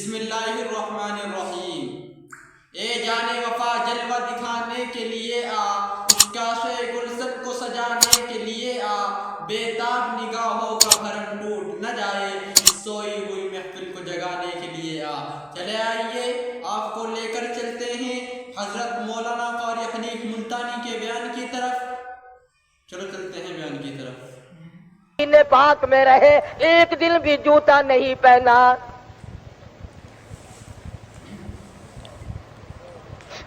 بسم اللہ الرحمن الرحیم۔ اے جانے وفا جلوہ دکھانے کے لیے آ، اس کاشے گلشن کو سجانے کے لیے آ، بےتاب نگاہوں کا بھرم ٹوٹ نہ جائے، سوئی ہوئی محفل کو جگانے کے لیے آ۔ چلے آئیے آپ کو لے کر چلتے ہیں حضرت مولانا قاری حنیف ملتانی کے بیان کی طرف۔ چلو چلتے ہیں بیان کی طرف۔ پاک میں رہے ایک دن بھی جوتا نہیں پہنا،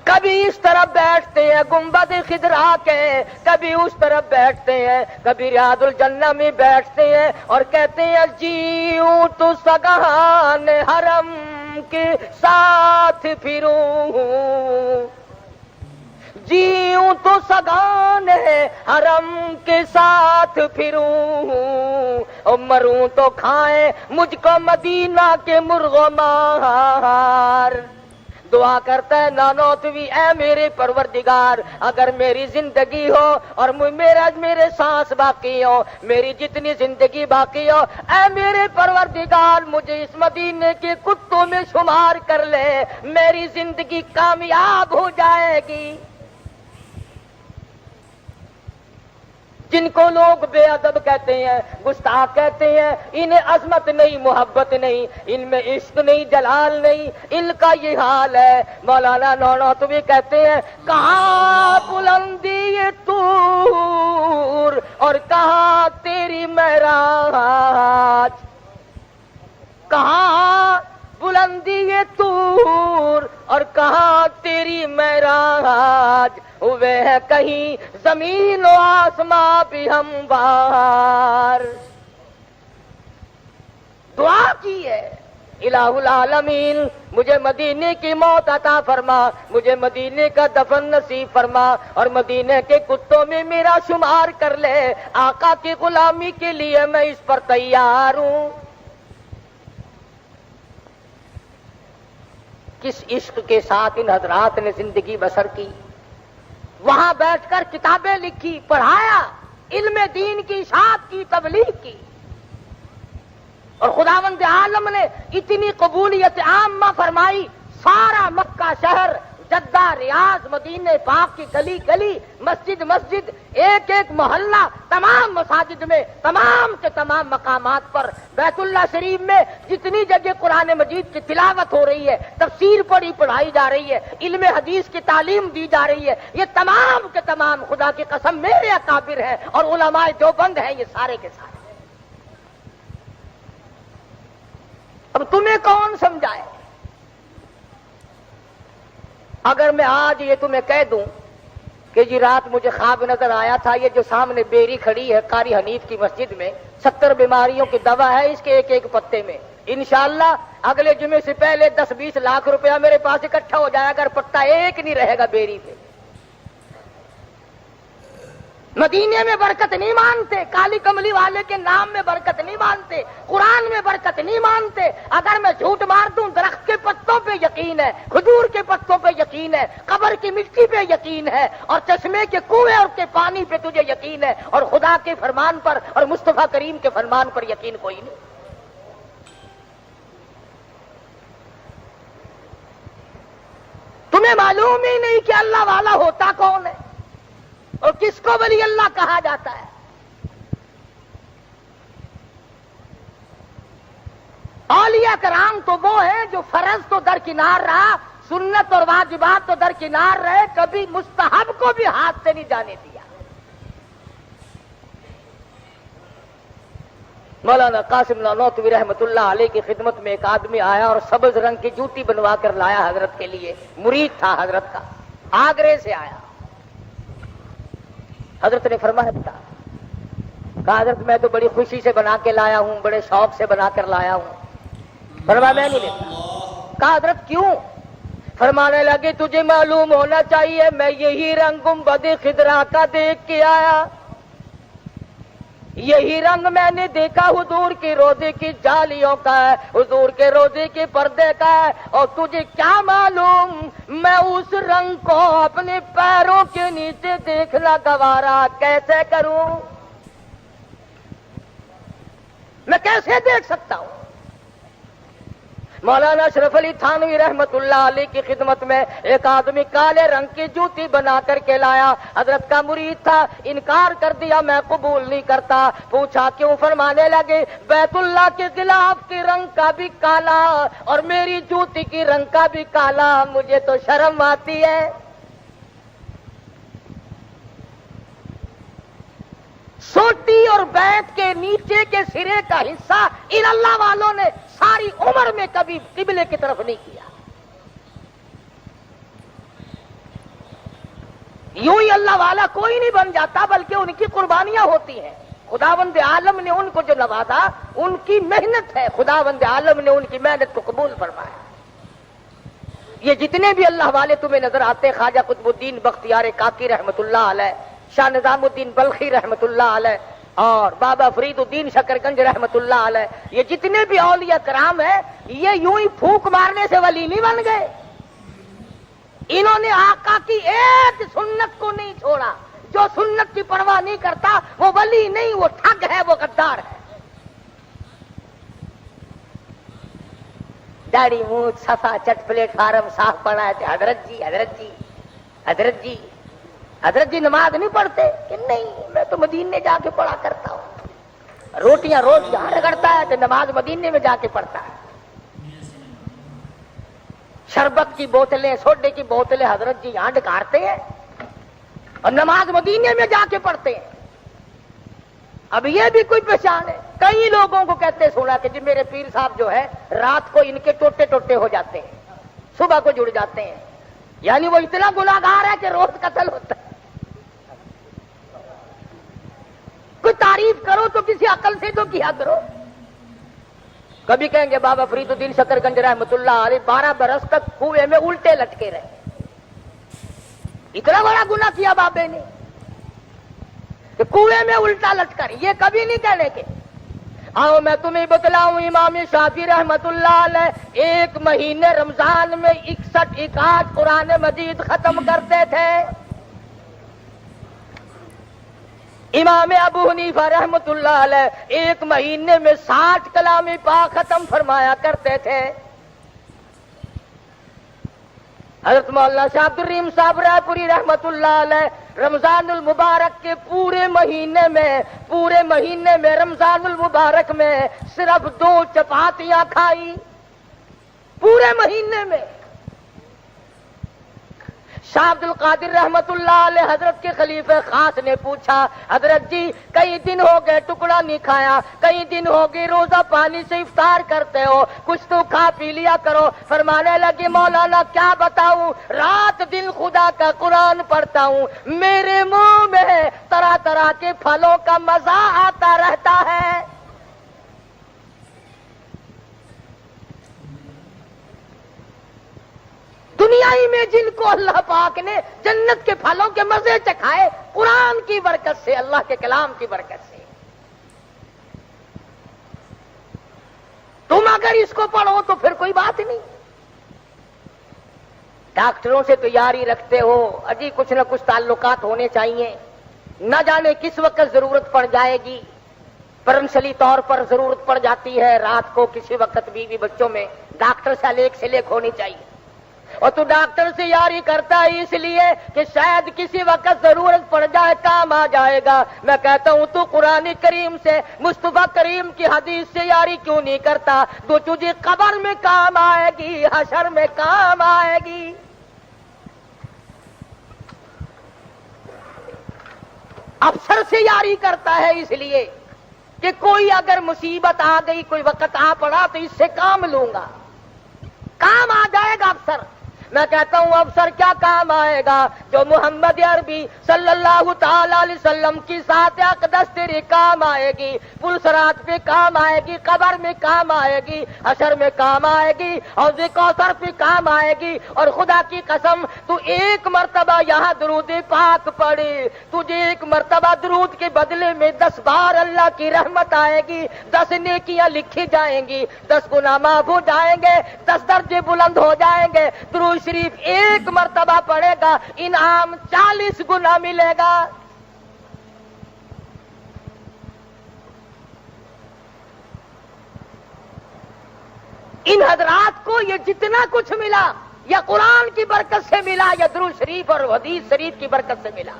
کبھی اس طرف بیٹھتے ہیں گنبد خضرا کے، کبھی اس طرف بیٹھتے ہیں، کبھی ریاض الجنہ میں بیٹھتے ہیں اور کہتے ہیں جیوں تو سگان حرم کے ساتھ پھروں، جیوں تو سگان حرم کے ساتھ پھروں، اور مروں تو کھائیں مجھ کو مدینہ کے مرغ و مار۔ دعا کرتا ہے نانوتوی، اے میرے پروردگار، اگر میری زندگی ہو اور میرے سانس باقی ہو، میری جتنی زندگی باقی ہو، اے میرے پروردگار مجھے اس مدینے کے کتوں میں شمار کر لے، میری زندگی کامیاب ہو جائے گی۔ جن کو لوگ بے ادب کہتے ہیں، گستاخ کہتے ہیں، انہیں عظمت نہیں، محبت نہیں، ان میں عشق نہیں، جلال نہیں، ان کا یہ حال ہے۔ مولانا نانوتوی کہتے ہیں کہاں بلندی یہ طور اور کہاں تیری معراج، کہاں بلندی یہ طور اور کہاں تیری معراج، ہوئے ہے کہیں زمین و آسماں بھی ہموار۔ دعا کی ہے الہ العالمین مجھے مدینے کی موت عطا فرما، مجھے مدینے کا دفن نصیب فرما، اور مدینے کے کتوں میں میرا شمار کر لے، آقا کی غلامی کے لیے میں اس پر تیار ہوں۔ کس عشق کے ساتھ ان حضرات نے زندگی بسر کی، وہاں بیٹھ کر کتابیں لکھی، پڑھایا، علم دین کی اشاعت کی، تبلیغ کی، اور خداوند عالم نے اتنی قبولیت عامہ فرمائی، سارا مکہ شہر، جدہ، ریاض، مدینہ پاک کی گلی گلی، مسجد مسجد، ایک ایک محلہ، تمام مساجد میں، تمام کے تمام مقامات پر، بیت اللہ شریف میں جتنی جگہ قرآن مجید کی تلاوت ہو رہی ہے، تفسیر پڑھائی جا رہی ہے، علم حدیث کی تعلیم دی جا رہی ہے، یہ تمام کے تمام خدا کی قسم میرے اکابر ہیں اور علماء دیوبند ہیں، یہ سارے کے سارے۔ اب تمہیں کون سمجھائے؟ اگر میں آج یہ تمہیں کہہ دوں کہ جی رات مجھے خواب نظر آیا تھا، یہ جو سامنے بیری کھڑی ہے قاری حنیف کی مسجد میں، 70 بیماریوں کی دوا ہے اس کے ایک ایک پتے میں، انشاءاللہ اگلے جمعے سے پہلے 10-20 لاکھ روپیہ میرے پاس اکٹھا ہو جائے گا، اگر پتا ایک نہیں رہے گا بیری پہ۔ مدینے میں برکت نہیں مانتے، کالی کملی والے کے نام میں برکت نہیں مانتے، قرآن میں برکت نہیں مانتے۔ اگر میں جھوٹ مار دوں، درخت کے پتوں پہ یقین ہے، کھجور کے پتوں پہ یقین ہے، قبر کی مٹی پہ یقین ہے، اور چشمے کے کنویں اور کے پانی پہ تجھے یقین ہے، اور خدا کے فرمان پر اور مصطفیٰ کریم کے فرمان پر یقین کوئی نہیں۔ تمہیں معلوم ہی نہیں کہ اللہ والا ہوتا کون ہے اور کس کو ولی اللہ کہا جاتا ہے۔ اولیاء کرام تو وہ ہیں جو فرض تو درکنار رہا، سنت اور واجبات تو درکنار رہے، کبھی مستحب کو بھی ہاتھ سے نہیں جانے دیا۔ مولانا قاسم نانوتوی رحمت اللہ علیہ کی خدمت میں ایک آدمی آیا اور سبز رنگ کی جوتی بنوا کر لایا حضرت کے لیے، مرید تھا حضرت کا، آگرے سے آیا۔ حضرت نے فرمایا کہا حضرت میں تو بڑی خوشی سے بنا کے لایا ہوں، بڑے شوق سے بنا کر لایا ہوں۔ فرمایا میں نہیں لیتا۔ کہا حضرت کیوں؟ فرمانے لگے تجھے معلوم ہونا چاہیے میں یہی رنگ گنبد خضرا کا دیکھ کے آیا، یہی رنگ میں نے دیکھا حضور کے روزے کی جالیوں کا ہے، حضور کے روزے کے پردے کا ہے، اور تجھے کیا معلوم میں اس رنگ کو اپنے پیروں کے نیچے دیکھنا گوارا کیسے کروں؟ میں کیسے دیکھ سکتا ہوں؟ مولانا اشرف علی تھانوی رحمت اللہ علیہ کی خدمت میں ایک آدمی کالے رنگ کی جوتی بنا کر کے لایا. حضرت کا مرید تھا, انکار کر دیا, میں قبول نہیں کرتا. پوچھا کیوں؟ فرمانے لگے بیت اللہ کے غلاف کے رنگ کا بھی کالا اور میری جوتی کی رنگ کا بھی کالا, مجھے تو شرم آتی ہے. سوٹی اور بیت کے نیچے کے سرے کا حصہ ان اللہ والوں نے ساری عمر میں کبھی قبلے کی طرف نہیں کیا. یوں ہی اللہ والا کوئی نہیں بن جاتا, بلکہ ان کی قربانیاں ہوتی ہیں. خداوند عالم نے ان کو جو نوازا ان کی محنت ہے, خداوند عالم نے ان کی محنت کو قبول فرمایا. یہ جتنے بھی اللہ والے تمہیں نظر آتے, خواجہ قطب الدین بختیار کاکی رحمت اللہ علیہ, شاہ نظام الدین بلخی رحمت اللہ علیہ, اور بابا فرید الدین شکرگنج رحمت اللہ علیہ, یہ جتنے بھی اولیاء کرام ہیں, یہ یوں ہی پھونک مارنے سے ولی نہیں بن گئے. انہوں نے آقا کی ایک سنت کو نہیں چھوڑا. جو سنت کی پرواہ نہیں کرتا وہ ولی نہیں, وہ ٹھگ ہے, وہ غدار ہے. داڑھی مونچھ صفا چٹ پلیٹ فارم صاف پڑا ہے. حضرت جی حضرت جی حضرت جی حضرت جی نماز نہیں پڑھتے کہ نہیں, میں تو مدینے جا کے پڑھا کرتا ہوں. روٹیاں روز یہاں رگڑتا ہے تو نماز مدینے میں جا کے پڑھتا ہے. شربت کی بوتلیں, سوڈے کی بوتلیں حضرت جی یہاں ڈکارتے ہیں اور نماز مدینے میں جا کے پڑھتے ہیں. اب یہ بھی کوئی پہچان ہے. کئی لوگوں کو کہتے سنا کہ جی میرے پیر صاحب جو ہے رات کو ان کے ٹوٹے ٹوٹے ہو جاتے ہیں, صبح کو جڑ جاتے ہیں. یعنی وہ اتنا گناہگار ہے کہ روز قتل ہوتا ہے. کوئی تعریف کرو تو کسی عقل سے تو کیا کرو. کبھی کہیں گے بابا فرید الدین شکرگنج رحمت اللہ علیہ 12 برس تک کنویں میں الٹے لٹکے رہے. اتنا بڑا گناہ کیا بابے نے کہ کنویں میں الٹا لٹکر. یہ کبھی نہیں کہنے کے. آؤ میں تمہیں بتلاؤں, امام شافعی رحمت اللہ علیہ 1 مہینے رمضان میں 61 قرآن مجید ختم کرتے تھے. امام ابو حنیفہ رحمت اللہ علیہ 1 مہینے میں 60 کلام پاک ختم فرمایا کرتے تھے. حضرت مولانا شاہ عبد الرحیم صاحب رائے پوری رحمت اللہ علیہ رمضان المبارک کے پورے مہینے میں رمضان المبارک میں صرف 2 چپاتیاں کھائی پورے مہینے میں. شاہ عبد القادر رحمت اللہ علیہ حضرت کے خلیفہ خاص نے پوچھا, حضرت جی کئی دن ہو گئے ٹکڑا نہیں کھایا, کئی دن ہو گئے روزہ پانی سے افطار کرتے ہو, کچھ تو کھا پی لیا کرو. فرمانے لگے مولانا کیا بتاؤں, رات دن خدا کا قرآن پڑھتا ہوں, میرے منہ میں طرح طرح کے پھلوں کا مزہ آتا رہتا ہے. دنیا ہی میں جن کو اللہ پاک نے جنت کے پھلوں کے مزے چکھائے, قرآن کی برکت سے, اللہ کے کلام کی برکت سے. تم اگر اس کو پڑھو تو پھر کوئی بات نہیں. ڈاکٹروں سے تو یاری رکھتے ہو, اجی کچھ نہ کچھ تعلقات ہونے چاہیے. نہ جانے کس وقت ضرورت پڑ جائے گی. پرنسلی طور پر ضرورت پڑ جاتی ہے رات کو کسی وقت بیوی بچوں میں, ڈاکٹر سے لیک ہونی چاہیے. اور تو ڈاکٹر سے یاری کرتا ہے اس لیے کہ شاید کسی وقت ضرورت پڑ جائے, کام آ جائے گا. میں کہتا ہوں تو قرآن کریم سے, مصطفیٰ کریم کی حدیث سے یاری کیوں نہیں کرتا؟ تو تجھے قبر میں کام آئے گی, حشر میں کام آئے گی. افسر سے یاری کرتا ہے اس لیے کہ کوئی اگر مصیبت آ گئی, کوئی وقت آ پڑا تو اس سے کام لوں گا, کام آ جائے گا افسر. میں کہتا ہوں افسر کیا کام آئے گا؟ جو محمد عربی صلی اللہ تعالی علیہ وسلم کی ذات اقدس تیرے کام آئے گی, پلسرات پہ کام آئے گی, قبر میں کام آئے گی, حشر میں کام آئے گی, اور کوثر پہ کام آئے گی. اور خدا کی قسم تو 1 مرتبہ یہاں درود پاک پڑے, تجھے 1 مرتبہ درود کے بدلے میں 10 بار اللہ کی رحمت آئے گی, 10 نیکیاں لکھی جائیں گی, 10 گناہ معاف ہو جائیں گے, 10 درجے بلند ہو جائیں گے. درود شریف 1 مرتبہ پڑھے گا, انعام 40 گنا ملے گا. ان حضرات کو یہ جتنا کچھ ملا یا قرآن کی برکت سے ملا یا درود شریف اور حدیث شریف کی برکت سے ملا.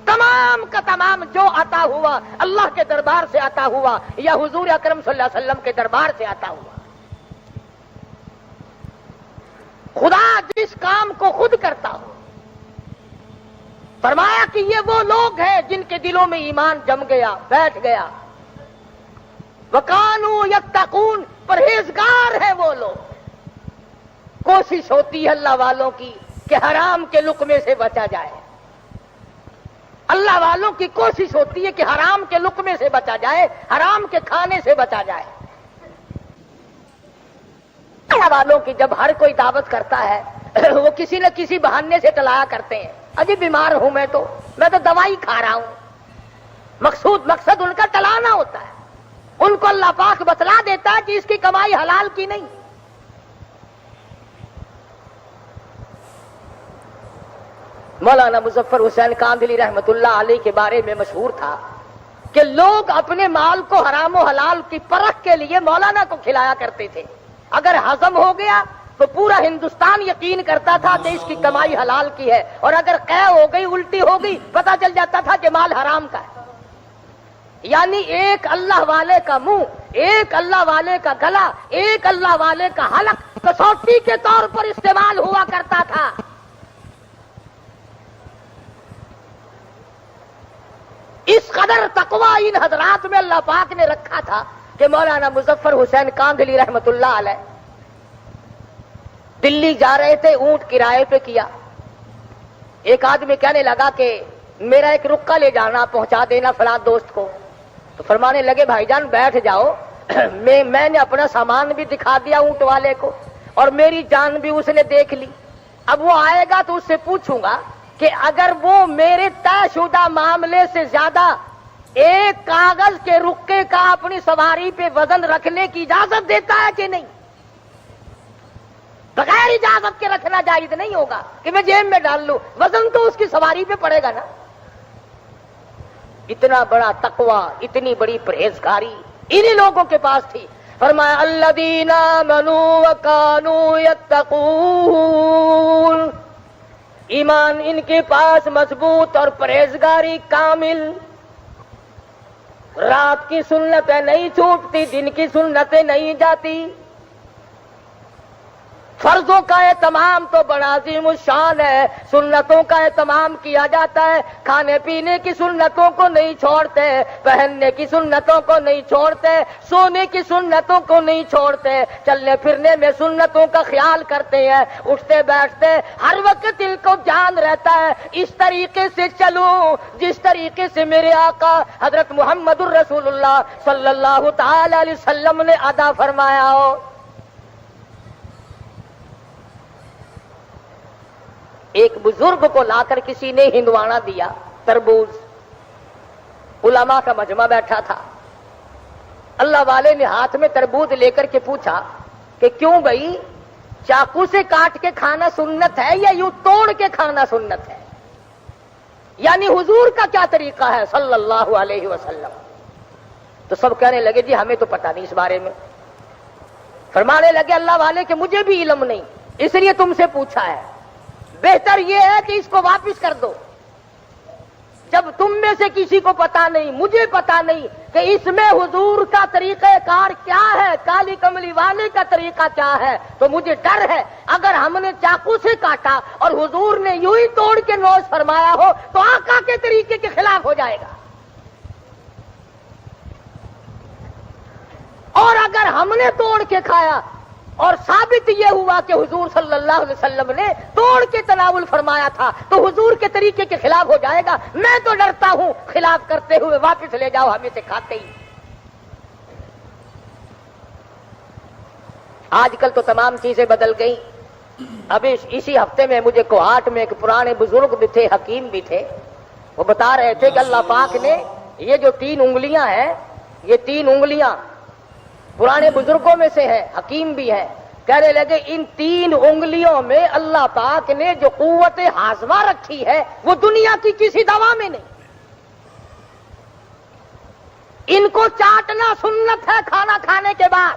تمام کا تمام جو عطا ہوا اللہ کے دربار سے عطا ہوا یا حضور اکرم صلی اللہ علیہ وسلم کے دربار سے عطا ہوا. خدا جس کام کو خود کرتا ہو. فرمایا کہ یہ وہ لوگ ہیں جن کے دلوں میں ایمان جم گیا, بیٹھ گیا. وَقَانُوا يَتَّقُونَ, پرہیزگار ہیں وہ لوگ. کوشش ہوتی ہے اللہ والوں کی کہ حرام کے لقمے سے بچا جائے. اللہ والوں کی کوشش ہوتی ہے کہ حرام کے لقمے سے بچا جائے, حرام کے کھانے سے بچا جائے. اللہ والوں کی جب ہر کوئی دعوت کرتا ہے وہ کسی نہ کسی بہانے سے ٹلایا کرتے ہیں. اجی بیمار ہوں میں تو دوائی کھا رہا ہوں. مقصد ان کا ٹلانا ہوتا ہے. ان کو اللہ پاک بتلا دیتا ہے کہ اس کی کمائی حلال کی نہیں. مولانا مظفر حسین کاندھلی رحمت اللہ علیہ کے بارے میں مشہور تھا کہ لوگ اپنے مال کو حرام و حلال کی پرکھ کے لیے مولانا کو کھلایا کرتے تھے. اگر ہضم ہو گیا تو پورا ہندوستان یقین کرتا تھا کہ اس کی کمائی حلال کی ہے, اور اگر قے ہو گئی, الٹی ہو گئی, پتہ چل جاتا تھا کہ مال حرام کا ہے. یعنی ایک اللہ والے کا منہ, ایک اللہ والے کا گلا, ایک اللہ والے کا حلق کسوٹی کے طور پر استعمال ہوا کرتا تھا. اس قدر تقویٰ ان حضرات میں اللہ پاک نے رکھا تھا کہ مولانا مظفر حسین کاندھلی رحمت اللہ علیہ دلی جا رہے تھے, اونٹ کرائے پہ کیا. ایک آدمی کہنے لگا کہ میرا ایک رکا لے جانا, پہنچا دینا فلاں دوست کو. تو فرمانے لگے بھائی جان بیٹھ جاؤ, میں نے اپنا سامان بھی دکھا دیا اونٹ والے کو اور میری جان بھی اس نے دیکھ لی. اب وہ آئے گا تو اس سے پوچھوں گا کہ اگر وہ میرے طے شدہ معاملے سے زیادہ ایک کاغذ کے رکے کا اپنی سواری پہ وزن رکھنے کی اجازت دیتا ہے کہ نہیں. بغیر اجازت کے رکھنا جائز نہیں ہوگا کہ میں جیب میں ڈال لوں, وزن تو اس کی سواری پہ پڑے گا نا. اتنا بڑا تقویٰ, اتنی بڑی پرہیزگاری انہی لوگوں کے پاس تھی. فرمایا الذین آمنوا وکانوا یتقون, ایمان ان کے پاس مضبوط اور پرہیزگاری کامل. رات کی سنتیں نہیں چھوٹتی, دن کی سنتیں نہیں جاتی. فرضوں کا اہتمام تو بڑا عظیم الشان ہے, سنتوں کا اہتمام کیا جاتا ہے. کھانے پینے کی سنتوں کو نہیں چھوڑتے, پہننے کی سنتوں کو نہیں چھوڑتے, سونے کی سنتوں کو نہیں چھوڑتے, چلنے پھرنے میں سنتوں کا خیال کرتے ہیں. اٹھتے بیٹھتے ہر وقت دل کو جان رہتا ہے اس طریقے سے چلوں جس طریقے سے میرے آقا حضرت محمد الرسول اللہ صلی اللہ تعالی علیہ وسلم نے ادا فرمایا ہو. ایک بزرگ کو لا کر کسی نے ہندوانا دیا, تربوز. علماء کا مجمع بیٹھا تھا. اللہ والے نے ہاتھ میں تربوز لے کر کے پوچھا کہ کیوں بھائی, چاقو سے کاٹ کے کھانا سنت ہے یا یوں توڑ کے کھانا سنت ہے؟ یعنی حضور کا کیا طریقہ ہے صلی اللہ علیہ وسلم. تو سب کہنے لگے جی ہمیں تو پتہ نہیں اس بارے میں. فرمانے لگے اللہ والے کہ مجھے بھی علم نہیں, اس لیے تم سے پوچھا ہے. بہتر یہ ہے کہ اس کو واپس کر دو. جب تم میں سے کسی کو پتا نہیں, مجھے پتا نہیں کہ اس میں حضور کا طریقہ کار کیا ہے, کالی کملی والے کا طریقہ کیا ہے, تو مجھے ڈر ہے اگر ہم نے چاقو سے کاٹا اور حضور نے یوں ہی توڑ کے نوش فرمایا ہو تو آقا کے طریقے کے خلاف ہو جائے گا. اور اگر ہم نے توڑ کے کھایا اور ثابت یہ ہوا کہ حضور صلی اللہ علیہ وسلم نے توڑ کے تناول فرمایا تھا تو حضور کے طریقے کے خلاف ہو جائے گا. میں تو ڈرتا ہوں خلاف کرتے ہوئے واپس لے جاؤ, ہمیں سے کھاتے ہی. آج کل تو تمام چیزیں بدل گئی. ابھی اسی ہفتے میں مجھے کوہاٹ میں ایک پرانے بزرگ بھی تھے, حکیم بھی تھے, وہ بتا رہے تھے کہ اللہ پاک نے یہ جو 3 انگلیاں ہیں, یہ 3 انگلیاں پرانے بزرگوں میں سے ہیں, حکیم بھی ہیں. کہنے لگے ان 3 انگلیوں میں اللہ پاک نے جو قوت ہاضمہ رکھی ہے وہ دنیا کی کسی دوا میں نہیں. ان کو چاٹنا سنت ہے کھانا کھانے کے بعد.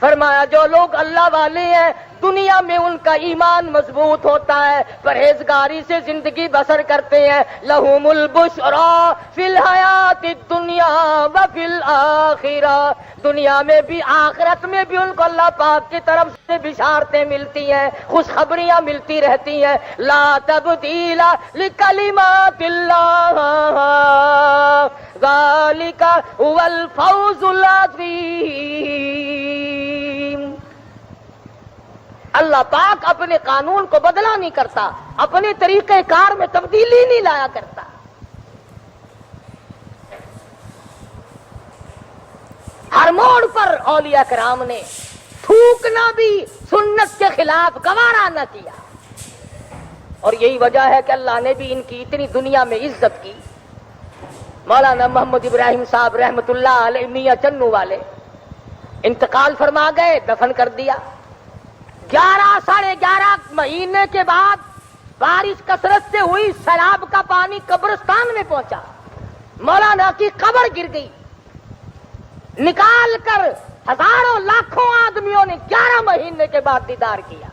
فرمایا جو لوگ اللہ والے ہیں دنیا میں ان کا ایمان مضبوط ہوتا ہے، پرہیزگاری سے زندگی بسر کرتے ہیں، لہم البشرا فی الحیات الدنیا وفی الآخرہ، دنیا میں بھی آخرت میں بھی ان کو اللہ پاک کی طرف سے بشارتیں ملتی ہیں، خوشخبریاں ملتی رہتی ہیں۔ لا تبدیل لکلمات اللہ ذالک هو الفوز العظیم۔ اللہ پاک اپنے قانون کو بدلا نہیں کرتا، اپنے طریقہ کار میں تبدیلی نہیں لایا کرتا۔ ہر موڑ پر اولیاء کرام نے تھوکنا بھی سنت کے خلاف گوارا نہ کیا، اور یہی وجہ ہے کہ اللہ نے بھی ان کی اتنی دنیا میں عزت کی۔ مولانا محمد ابراہیم صاحب رحمت اللہ علیہ میاں چنو والے انتقال فرما گئے، دفن کر دیا۔ 11 مہینے کے بعد بارش کثرت سے ہوئی، سیلاب کا پانی قبرستان میں پہنچا، مولانا کی قبر گر گئی، نکال کر ہزاروں لاکھوں آدمیوں نے 11 مہینے کے بعد دیدار کیا۔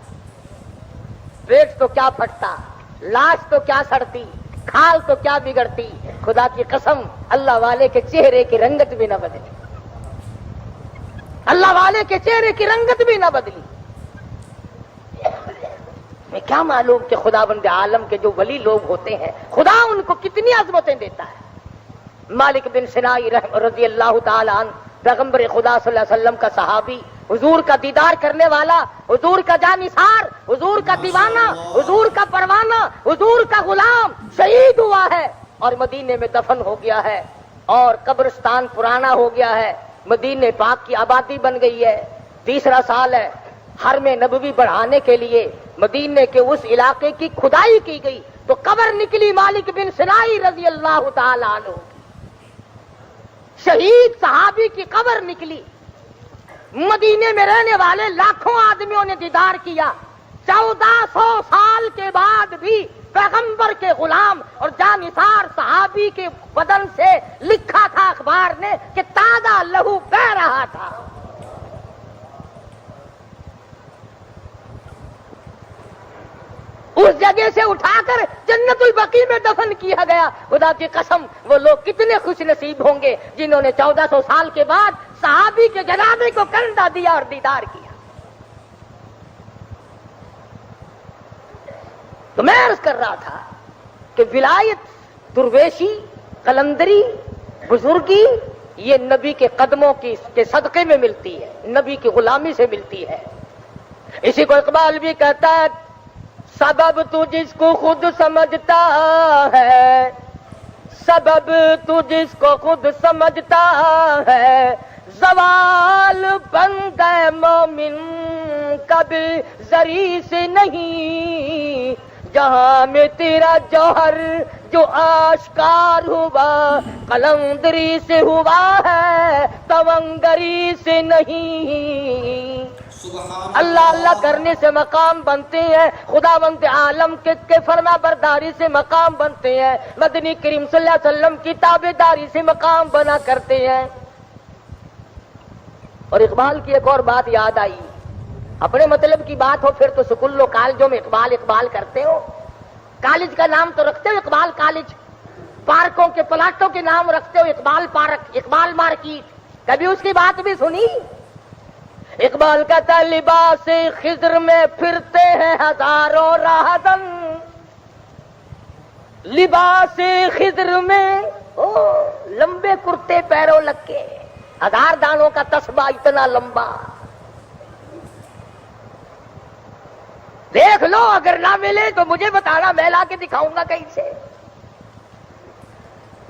پیٹ تو کیا پھٹتا، لاش تو کیا سڑتی، کھال تو کیا بگڑتی، خدا کی قسم اللہ والے کے چہرے کی رنگت بھی نہ بدلی، اللہ والے کے چہرے کی رنگت بھی نہ بدلی۔ میں کیا معلوم کہ خدا بند عالم کے جو ولی لوگ ہوتے ہیں خدا ان کو کتنی عظمتیں دیتا ہے۔ مالک بن سنائی رضی اللہ تعالی عنہ پیغمبر خدا صلی اللہ علیہ وسلم کا صحابی، حضور کا دیدار کرنے والا، حضور کا جانثار، حضور کا دیوانہ، حضور کا پروانہ، حضور کا غلام شہید ہوا ہے اور مدینے میں دفن ہو گیا ہے، اور قبرستان پرانا ہو گیا ہے، مدینے پاک کی آبادی بن گئی ہے، 3 سال ہے، حرم نبوی بڑھانے کے لیے مدینے کے اس علاقے کی کھدائی کی گئی تو قبر نکلی مالک بن سنائی رضی اللہ تعالی عنہ، شہید صحابی کی قبر نکلی۔ مدینے میں رہنے والے لاکھوں آدمیوں نے دیدار کیا۔ 1400 سال کے بعد بھی پیغمبر کے غلام اور جانثار صحابی کے بدن سے لکھا تھا اخبار نے کہ تازہ لہو بہ رہا تھا۔ اس جگہ سے اٹھا کر جنت البقیع میں دفن کیا گیا۔ خدا کی قسم وہ لوگ کتنے خوش نصیب ہوں گے جنہوں نے 1400 سال کے بعد صحابی کے جنازے کو کندھا دیا اور دیدار کیا۔ تو میں عرض کر رہا تھا کہ ولایت، درویشی، قلندری، بزرگی یہ نبی کے قدموں کے صدقے میں ملتی ہے، نبی کی غلامی سے ملتی ہے۔ اسی کو اقبال بھی کہتا ہے سبب تو جس کو خود سمجھتا ہے، سبب تو جس کو خود سمجھتا ہے، زوال بن گئے مومن کبھی زری سے نہیں، جہاں میں تیرا جوہر جو آشکار ہوا قلندری سے ہوا ہے تونگری سے نہیں۔ اللہ اللہ کرنے سے مقام بنتے ہیں، خدا بند عالم کے فرما برداری سے مقام بنتے ہیں، مدنی کریم صلی اللہ علیہ وسلم کی تابعداری سے مقام بنا کرتے ہیں۔ اور اقبال کی ایک اور بات یاد آئی، اپنے مطلب کی بات ہو پھر تو سکولوں کالجوں میں اقبال اقبال کرتے ہو، کالج کا نام تو رکھتے ہو اقبال کالج، پارکوں کے پلاٹوں کے نام رکھتے ہو اقبال پارک، اقبال مارکیٹ، کبھی اس کی بات بھی سنی؟ اقبال کہتا لباس خضر میں پھرتے ہیں ہزاروں راہزن، لباس خضر میں لمبے کرتے پیروں لگ کے، 1000 دانوں کا تسبہ اتنا لمبا، دیکھ لو اگر نہ ملے تو مجھے بتانا، میں لا کے دکھاؤں گا کہیں سے۔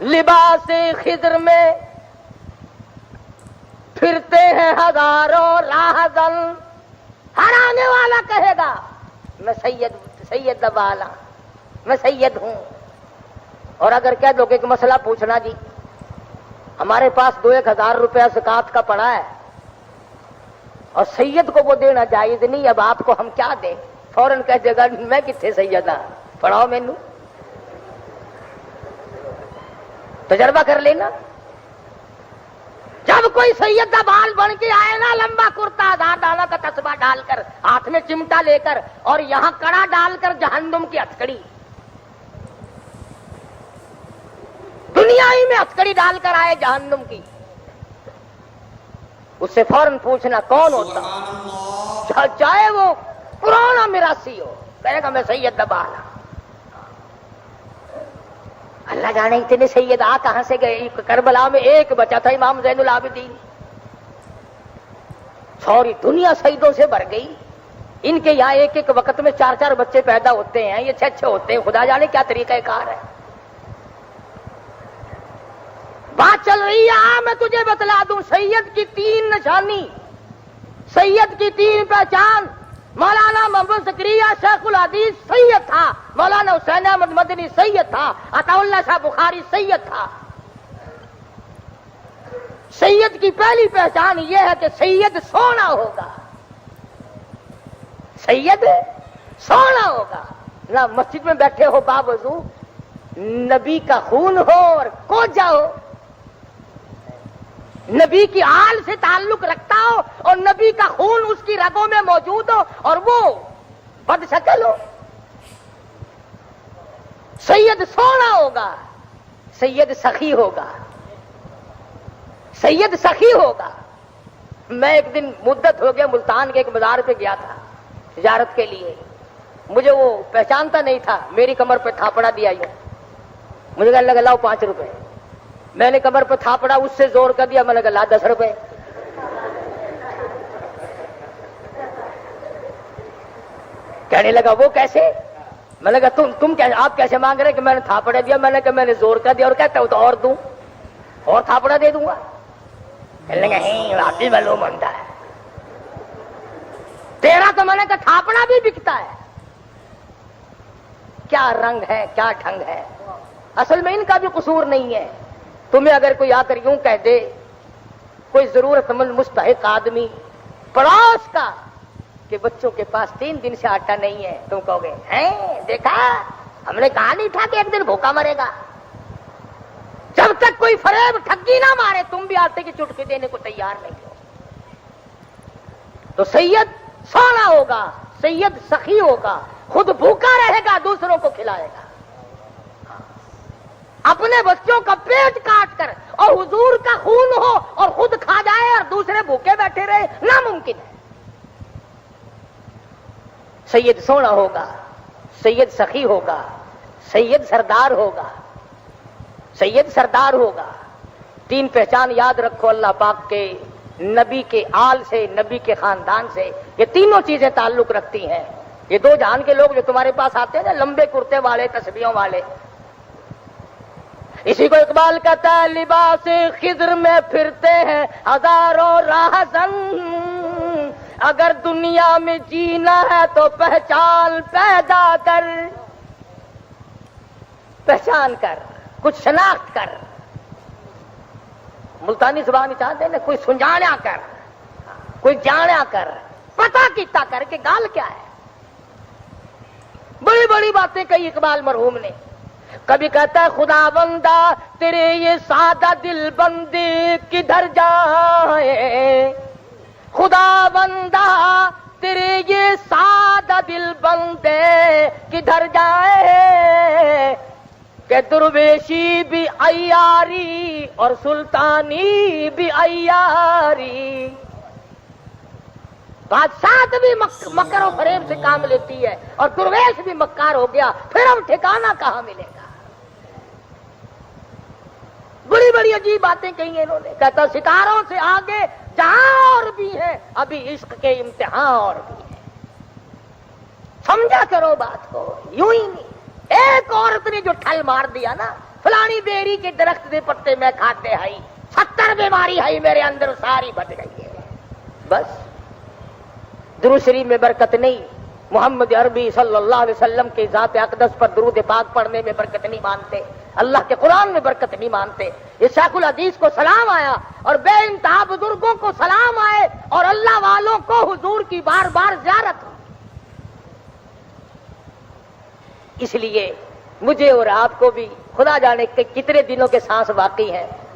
لباس خضر میں پھرتے ہیں ہزاروں راہزن، ہر آنے والا کہے گا میں سید والا، میں سید ہوں۔ اور اگر کہہ دو کہ ایک مسئلہ پوچھنا جی، ہمارے پاس 2-1000 روپیہ زکات کا پڑا ہے اور سید کو وہ دینا جائز نہیں، اب آپ کو ہم کیا دیں؟ فوراً کہہ دے گا میں کتنے سید ہاں، پڑھاؤ مینو، تجربہ کر لینا۔ جب کوئی سید کا بال بن کے آئے نا، لمبا کرتا، آدھار دانا کا تسبہ ڈال کر، ہاتھ میں چمٹا لے کر، اور یہاں کڑا ڈال کر جہنم کی ہتھکڑی، دنیا ہی میں ہتھکڑی ڈال کر آئے جہنم کی، اس سے فوراً پوچھنا کون ہوتا، چاہے وہ پرانا میراثی ہو، کہے گا میں سید دبا لا۔ اللہ جانے اتنے سید آ کہاں سے گئے۔ کربلا میں ایک بچا تھا، امام زین العابدین، سوری دنیا سیدوں سے بھر گئی۔ ان کے یہاں ایک ایک وقت میں 4 بچے پیدا ہوتے ہیں، یہ اچھے ہوتے ہیں، خدا جانے کیا طریقہ کار ہے۔ بات چل رہی ہے، میں تجھے بتلا دوں سید کی 3 نشانی، سید کی 3 پہچان۔ مولانا محمد زکریا شیخ الحدیث سید تھا، مولانا حسین احمد مدنی سید تھا، عطا اللہ شاہ بخاری سید تھا۔ سید کی پہلی پہچان یہ ہے کہ سید سونا ہوگا، سید سونا ہوگا، نہ مسجد میں بیٹھے ہو باوضو، نبی کا خون ہو اور کوجا ہو، نبی کی آل سے تعلق رکھتا ہو اور نبی کا خون اس کی رگوں میں موجود ہو اور وہ بد شکل ہو۔ سید سونا ہوگا، سید سخی ہوگا، سید سخی ہوگا۔ میں ایک دن مدت ہو گیا ملتان کے ایک مزار پہ گیا تھا تجارت کے لیے، مجھے وہ پہچانتا نہیں تھا، میری کمر پہ تھاپڑا دیا یوں، مجھے کہا لگا لاؤ 5 روپے، میں نے کمر پہ تھاپڑا اس سے زور کر دیا، میں نے کہا لا 10 روپے۔ کہنے لگا وہ کیسے؟ میں نے کہا تم آپ کیسے مانگ رہے کہ میں نے تھاپڑا دیا؟ میں نے کہا میں نے زور کر دیا، اور کہتا ہوں تو اور دوں، اور تھاپڑا دے دوں گا۔ کہنے لگا آپ بھی معلوم ہوتا ہے تیرا، تو میں نے کہا تھاپڑا بھی بکتا ہے۔ کیا رنگ ہے، کیا ڈھنگ ہے، اصل میں ان کا بھی قصور نہیں ہے۔ تمہیں اگر کوئی آ کر یوں کہہ دے، کوئی ضرورت مند مستحق آدمی پڑوس کا، کہ بچوں کے پاس 3 دن سے آٹا نہیں ہے، تم کہو گے ہیں دیکھا ہم نے کہا نہیں تھا کہ ایک دن بھوکا مرے گا۔ جب تک کوئی فریب ٹھگی نہ مارے تم بھی آٹے کی چٹکی دینے کو تیار نہیں ہو۔ تو سید سونا ہوگا، سید سخی ہوگا، خود بھوکا رہے گا، دوسروں کو کھلائے گا، اپنے بچوں کا پیٹ کاٹ کر اور حضور کا خون ہو اور خود کھا جائے اور دوسرے بھوکے بیٹھے رہے، ناممکن ہے۔ سید سونا ہوگا، سید سخی ہوگا، سید سردار ہوگا، سید سردار ہوگا۔ 3 پہچان یاد رکھو اللہ پاک کے، نبی کے آل سے، نبی کے خاندان سے، یہ تینوں چیزیں تعلق رکھتی ہیں۔ یہ 2 جہان کے لوگ جو تمہارے پاس آتے ہیں نا، لمبے کرتے والے، تسبیحوں والے، اسی کو اقبال کہتا ہے لباس خضر میں پھرتے ہیں ہزاروں راہزن، اگر دنیا میں جینا ہے تو پہچان پیدا کر، پہچان کر، کچھ شناخت کر، ملتانی زبان چاہتے ہیں نا، کوئی سنجانا کر، کوئی جانا کر، پتہ کیتا کر کہ گال کیا ہے۔ بڑی بڑی باتیں کہی اقبال مرحوم نے، کبھی کہتا ہے خدا بندہ تیرے یہ سادہ دل بندے کدھر جائے، خدا بندہ تیرے یہ سادہ دل بندے کدھر جائے، کہ درویشی بھی عیاری اور سلطانی بھی عیاری، بادشاہت بھی مکر و فریب سے کام لیتی ہے اور درویش بھی مکار ہو گیا، پھر ہم ٹھکانہ کہاں ملے گا۔ بڑی بڑی عجیب باتیں کہی انہوں نے، کہتا ستاروں سے آگے جہاں اور بھی ہے، ابھی عشق کے امتحان اور بھی ہے۔ سمجھا کرو بات کو، یوں ہی نہیں۔ ایک عورت نے جو ٹھل مار دیا نا، فلانی بیری کے درخت دے پتے میں کھاتے ہائی، 70 بیماری ہے میرے اندر ساری بچ گئی ہے، بس۔ درود شریف میں برکت نہیں، محمد عربی صلی اللہ علیہ وسلم کے ذات اقدس پر درود پاک پڑھنے میں برکت نہیں مانتے، اللہ کے قرآن میں برکت نہیں مانتے۔ یہ شیخ الحدیث کو سلام آیا اور بے انتہا بزرگوں کو سلام آئے اور اللہ والوں کو حضور کی بار بار زیارت ہو۔ اس لیے مجھے اور آپ کو بھی خدا جانے کہ کتنے دنوں کے سانس باقی ہیں،